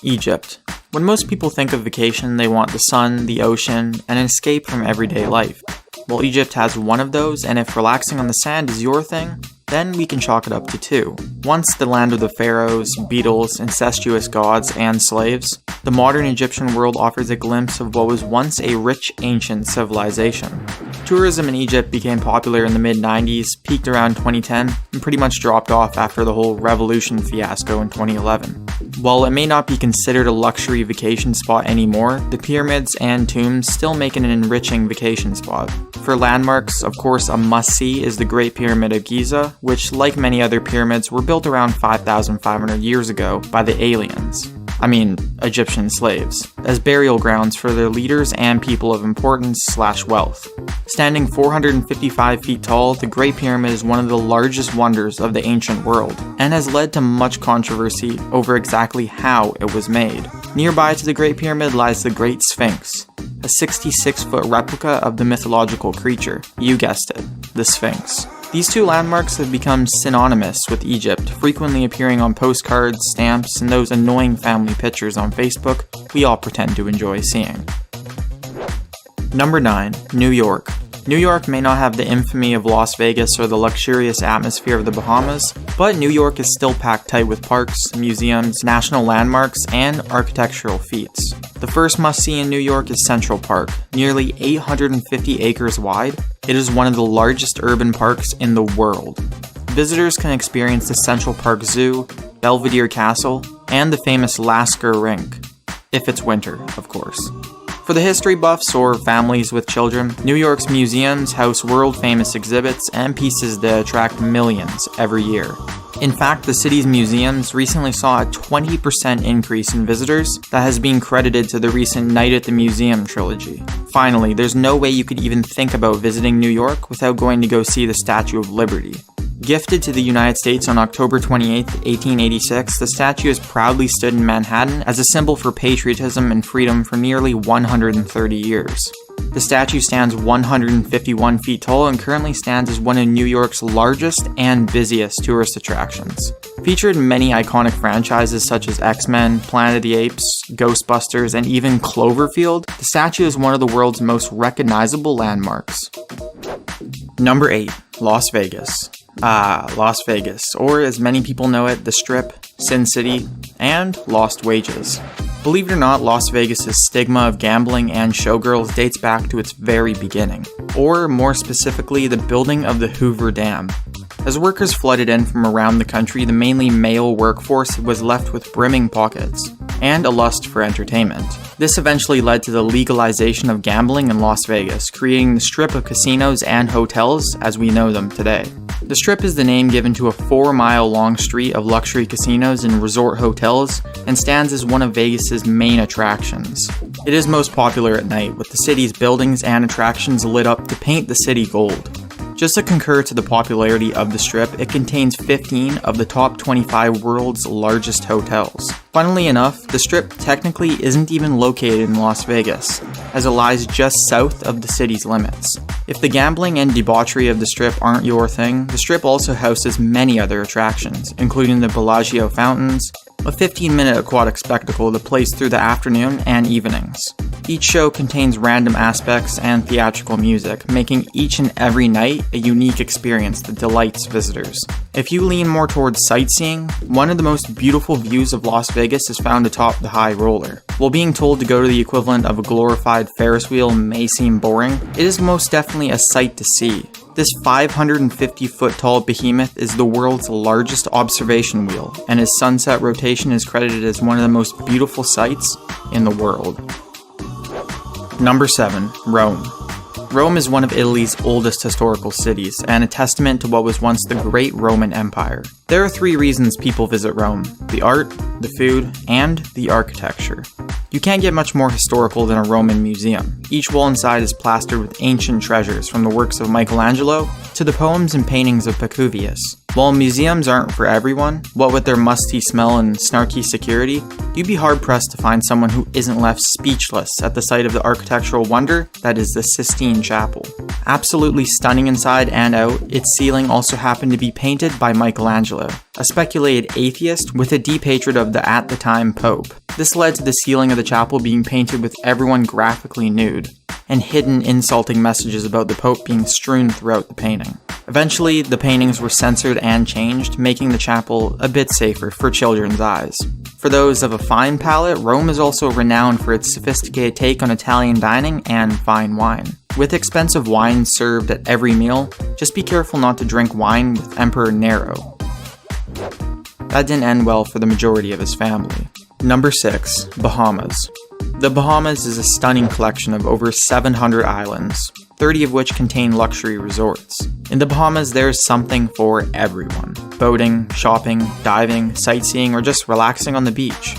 Egypt. When most people think of vacation, they want the sun, the ocean, and an escape from everyday life. Well, Egypt has one of those, and if relaxing on the sand is your thing, then we can chalk it up to two. Once the land of the pharaohs, beetles, incestuous gods, and slaves, the modern Egyptian world offers a glimpse of what was once a rich ancient civilization. Tourism in Egypt became popular in the mid-90s, peaked around 2010, and pretty much dropped off after the whole revolution fiasco in 2011. While it may not be considered a luxury vacation spot anymore, the pyramids and tombs still make it an enriching vacation spot. For landmarks, of course, a must-see is the Great Pyramid of Giza, which, like many other pyramids, were built around 5,500 years ago by the aliens. Egyptian slaves, as burial grounds for their leaders and people of importance/wealth. Standing 455 feet tall, the Great Pyramid is one of the largest wonders of the ancient world, and has led to much controversy over exactly how it was made. Nearby to the Great Pyramid lies the Great Sphinx, a 66-foot replica of the mythological creature. You guessed it, the Sphinx. These two landmarks have become synonymous with Egypt, frequently appearing on postcards, stamps, and those annoying family pictures on Facebook we all pretend to enjoy seeing. Number 9. New York. New York may not have the infamy of Las Vegas or the luxurious atmosphere of the Bahamas, but New York is still packed tight with parks, museums, national landmarks, and architectural feats. The first must-see in New York is Central Park. Nearly 850 acres wide, it is one of the largest urban parks in the world. Visitors can experience the Central Park Zoo, Belvedere Castle, and the famous Lasker Rink. If it's winter, of course. For the history buffs or families with children, New York's museums house world-famous exhibits and pieces that attract millions every year. In fact, the city's museums recently saw a 20% increase in visitors that has been credited to the recent Night at the Museum trilogy. Finally, there's no way you could even think about visiting New York without going to go see the Statue of Liberty. Gifted to the United States on October 28, 1886, the statue has proudly stood in Manhattan as a symbol for patriotism and freedom for nearly 130 years. The statue stands 151 feet tall and currently stands as one of New York's largest and busiest tourist attractions. Featured in many iconic franchises such as X-Men, Planet of the Apes, Ghostbusters, and even Cloverfield, the statue is one of the world's most recognizable landmarks. Number 8. Las Vegas. Las Vegas, or as many people know it, the Strip, Sin City, and Lost Wages. Believe it or not, Las Vegas' stigma of gambling and showgirls dates back to its very beginning, or more specifically, the building of the Hoover Dam. As workers flooded in from around the country, the mainly male workforce was left with brimming pockets, and a lust for entertainment. This eventually led to the legalization of gambling in Las Vegas, creating the strip of casinos and hotels as we know them today. The Strip is the name given to a 4-mile-long street of luxury casinos and resort hotels, and stands as one of Vegas's main attractions. It is most popular at night, with the city's buildings and attractions lit up to paint the city gold. Just to concur to the popularity of the Strip, it contains 15 of the top 25 world's largest hotels. Funnily enough, the Strip technically isn't even located in Las Vegas, as it lies just south of the city's limits. If the gambling and debauchery of the Strip aren't your thing, the Strip also houses many other attractions, including the Bellagio Fountains, a 15-minute aquatic spectacle that plays through the afternoon and evenings. Each show contains random aspects and theatrical music, making each and every night a unique experience that delights visitors. If you lean more towards sightseeing, one of the most beautiful views of Las Vegas is found atop the High Roller. While being told to go to the equivalent of a glorified Ferris wheel may seem boring, it is most definitely a sight to see. This 550-foot tall behemoth is the world's largest observation wheel, and its sunset rotation is credited as one of the most beautiful sights in the world. Number 7. Rome. Rome is one of Italy's oldest historical cities, and a testament to what was once the great Roman Empire. There are 3 reasons people visit Rome: the art, the food, and the architecture. You can't get much more historical than a Roman museum. Each wall inside is plastered with ancient treasures, from the works of Michelangelo to the poems and paintings of Pacuvius. While museums aren't for everyone, what with their musty smell and snarky security, you'd be hard-pressed to find someone who isn't left speechless at the sight of the architectural wonder that is the Sistine Chapel. Absolutely stunning inside and out, its ceiling also happened to be painted by Michelangelo, a speculated atheist with a deep hatred of the at-the-time Pope. This led to the ceiling of the chapel being painted with everyone graphically nude, and hidden insulting messages about the Pope being strewn throughout the painting. Eventually, the paintings were censored and changed, making the chapel a bit safer for children's eyes. For those of a fine palate, Rome is also renowned for its sophisticated take on Italian dining and fine wine. With expensive wine served at every meal, just be careful not to drink wine with Emperor Nero. That didn't end well for the majority of his family. Number 6. Bahamas. The Bahamas is a stunning collection of over 700 islands, 30 of which contain luxury resorts. In the Bahamas, there's something for everyone. Boating, shopping, diving, sightseeing, or just relaxing on the beach.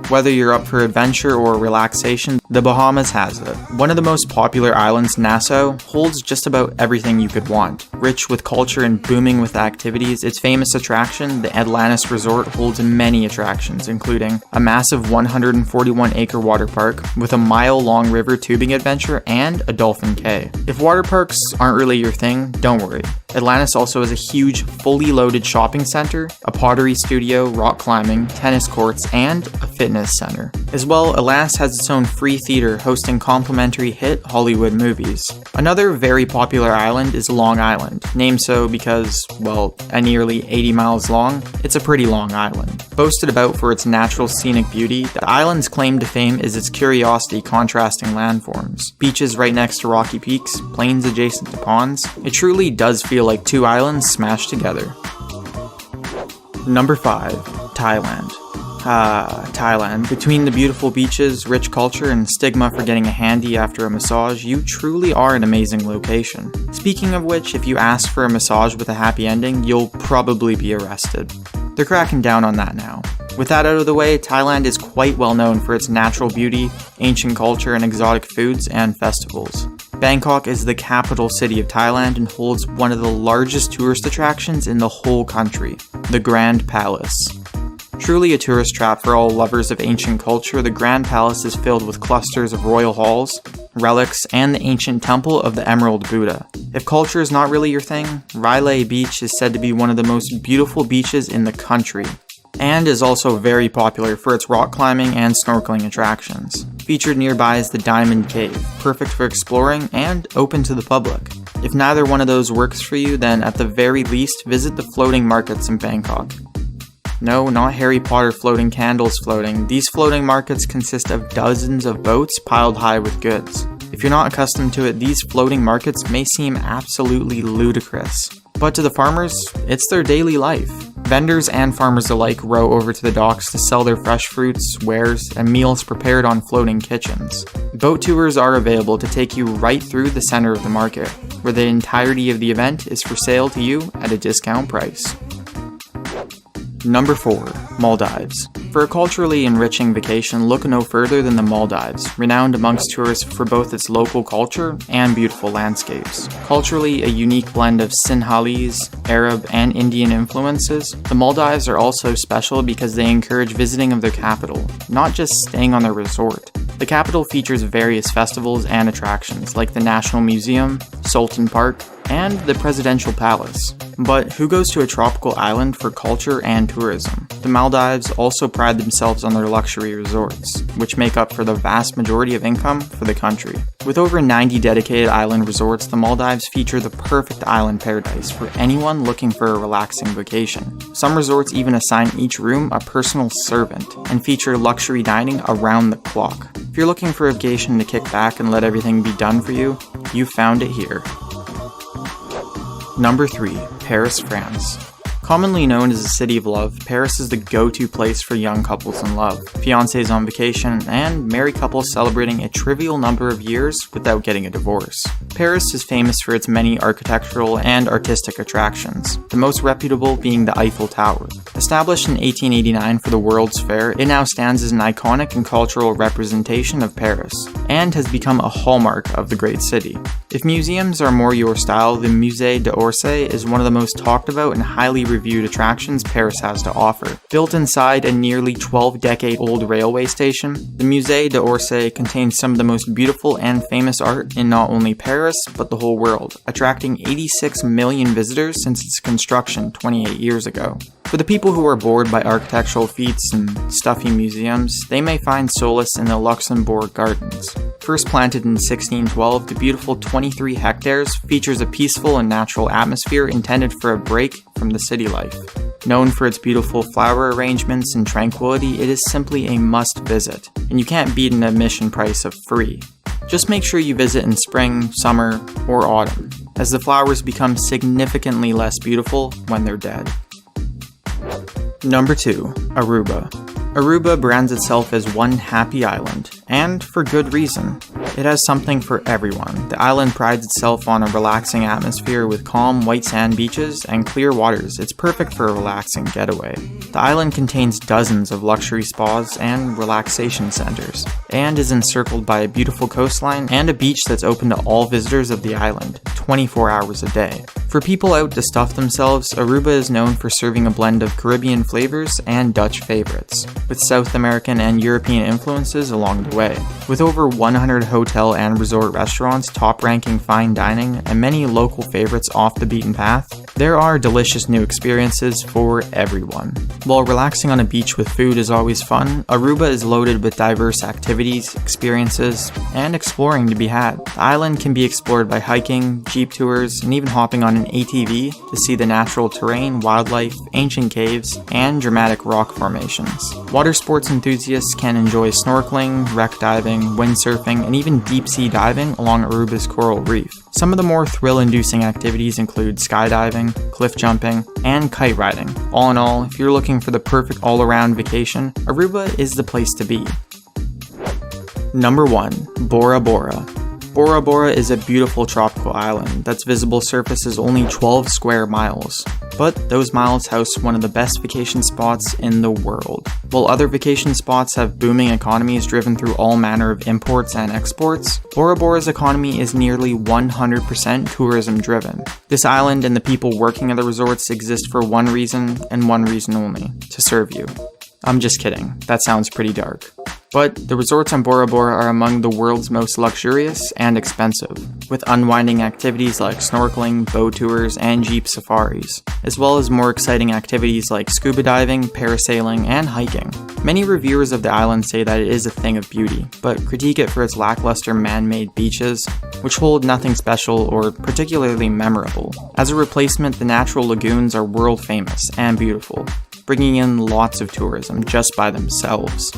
Whether you're up for adventure or relaxation, the Bahamas has it. One of the most popular islands, Nassau, holds just about everything you could want. Rich with culture and booming with activities, its famous attraction, the Atlantis Resort, holds many attractions, including a massive 141-acre water park with a mile-long river tubing adventure and a dolphin cay. If water parks aren't really your thing, don't worry. Atlantis also has a huge, fully loaded shopping center, a pottery studio, rock climbing, tennis courts, and a fitness center. As well, Atlantis has its own free theater hosting complimentary hit Hollywood movies. Another very popular island is Long Island, named so because, well, at nearly 80 miles long, it's a pretty long island. Boasted about for its natural scenic beauty, the island's claim to fame is its curiosity contrasting landforms. Beaches right next to rocky peaks, plains adjacent to ponds. It truly does feel like two islands smashed together. Number 5. Thailand. Thailand. Between the beautiful beaches, rich culture, and stigma for getting a handy after a massage, you truly are an amazing location. Speaking of which, if you ask for a massage with a happy ending, you'll probably be arrested. They're cracking down on that now. With that out of the way, Thailand is quite well known for its natural beauty, ancient culture, and exotic foods and festivals. Bangkok is the capital city of Thailand and holds one of the largest tourist attractions in the whole country, the Grand Palace. Truly a tourist trap for all lovers of ancient culture, the Grand Palace is filled with clusters of royal halls, relics, and the ancient temple of the Emerald Buddha. If culture is not really your thing, Railay Beach is said to be one of the most beautiful beaches in the country, and is also very popular for its rock climbing and snorkeling attractions. Featured nearby is the Diamond Cave, perfect for exploring and open to the public. If neither one of those works for you, then at the very least visit the floating markets in Bangkok. No, not Harry Potter floating candles floating. These floating markets consist of dozens of boats piled high with goods. If you're not accustomed to it, these floating markets may seem absolutely ludicrous. But to the farmers, it's their daily life. Vendors and farmers alike row over to the docks to sell their fresh fruits, wares, and meals prepared on floating kitchens. Boat tours are available to take you right through the center of the market, where the entirety of the event is for sale to you at a discount price. Number 4. Maldives. For a culturally enriching vacation, look no further than the Maldives, renowned amongst tourists for both its local culture and beautiful landscapes. Culturally, a unique blend of Sinhalese, Arab, and Indian influences, the Maldives are also special because they encourage visiting of their capital, not just staying on their resort. The capital features various festivals and attractions like the National Museum, Sultan Park, and the Presidential Palace. But who goes to a tropical island for culture and tourism? The Maldives also pride themselves on their luxury resorts, which make up for the vast majority of income for the country. With over 90 dedicated island resorts, the Maldives feature the perfect island paradise for anyone looking for a relaxing vacation. Some resorts even assign each room a personal servant and feature luxury dining around the clock. If you're looking for a vacation to kick back and let everything be done for you, you found it here. Number 3. Paris, France. Commonly known as the City of Love, Paris is the go-to place for young couples in love, fiancés on vacation, and married couples celebrating a trivial number of years without getting a divorce. Paris is famous for its many architectural and artistic attractions, the most reputable being the Eiffel Tower. Established in 1889 for the World's Fair, it now stands as an iconic and cultural representation of Paris, and has become a hallmark of the great city. If museums are more your style, the Musée d'Orsay is one of the most talked about and highly reviewed attractions Paris has to offer. Built inside a nearly 12-decade-old railway station, the Musée d'Orsay contains some of the most beautiful and famous art in not only Paris, but the whole world, attracting 86 million visitors since its construction 28 years ago. For the people who are bored by architectural feats and stuffy museums, they may find solace in the Luxembourg Gardens. First planted in 1612, the beautiful 23 hectares features a peaceful and natural atmosphere intended for a break from the city life. Known for its beautiful flower arrangements and tranquility, it is simply a must visit, and you can't beat an admission price of free. Just make sure you visit in spring, summer, or autumn, as the flowers become significantly less beautiful when they're dead. Number 2. Aruba. Aruba brands itself as one happy island, and for good reason. It has something for everyone. The island prides itself on a relaxing atmosphere with calm white sand beaches and clear waters. It's perfect for a relaxing getaway. The island contains dozens of luxury spas and relaxation centers, and is encircled by a beautiful coastline and a beach that's open to all visitors of the island, 24 hours a day. For people out to stuff themselves, Aruba is known for serving a blend of Caribbean flavors and Dutch favorites, with South American and European influences along the way. With over 100 hotel and resort restaurants top-ranking fine dining and many local favorites off the beaten path, there are delicious new experiences for everyone. While relaxing on a beach with food is always fun, Aruba is loaded with diverse activities, experiences, and exploring to be had. The island can be explored by hiking, jeep tours, and even hopping on an ATV to see the natural terrain, wildlife, ancient caves, and dramatic rock formations. Water sports enthusiasts can enjoy snorkeling, wreck diving, windsurfing, and even deep-sea diving along Aruba's coral reef. Some of the more thrill-inducing activities include skydiving, cliff jumping, and kite riding. All in all, if you're looking for the perfect all-around vacation, Aruba is the place to be. Number 1. Bora Bora. Bora Bora is a beautiful tropical island that's visible surface is only 12 square miles, but those miles house one of the best vacation spots in the world. While other vacation spots have booming economies driven through all manner of imports and exports, Bora Bora's economy is nearly 100% tourism driven. This island and the people working at the resorts exist for one reason and one reason only: to serve you. I'm just kidding, that sounds pretty dark. But the resorts on Bora Bora are among the world's most luxurious and expensive, with unwinding activities like snorkeling, boat tours, and jeep safaris, as well as more exciting activities like scuba diving, parasailing, and hiking. Many reviewers of the island say that it is a thing of beauty, but critique it for its lackluster man-made beaches, which hold nothing special or particularly memorable. As a replacement, the natural lagoons are world famous and beautiful, bringing in lots of tourism just by themselves.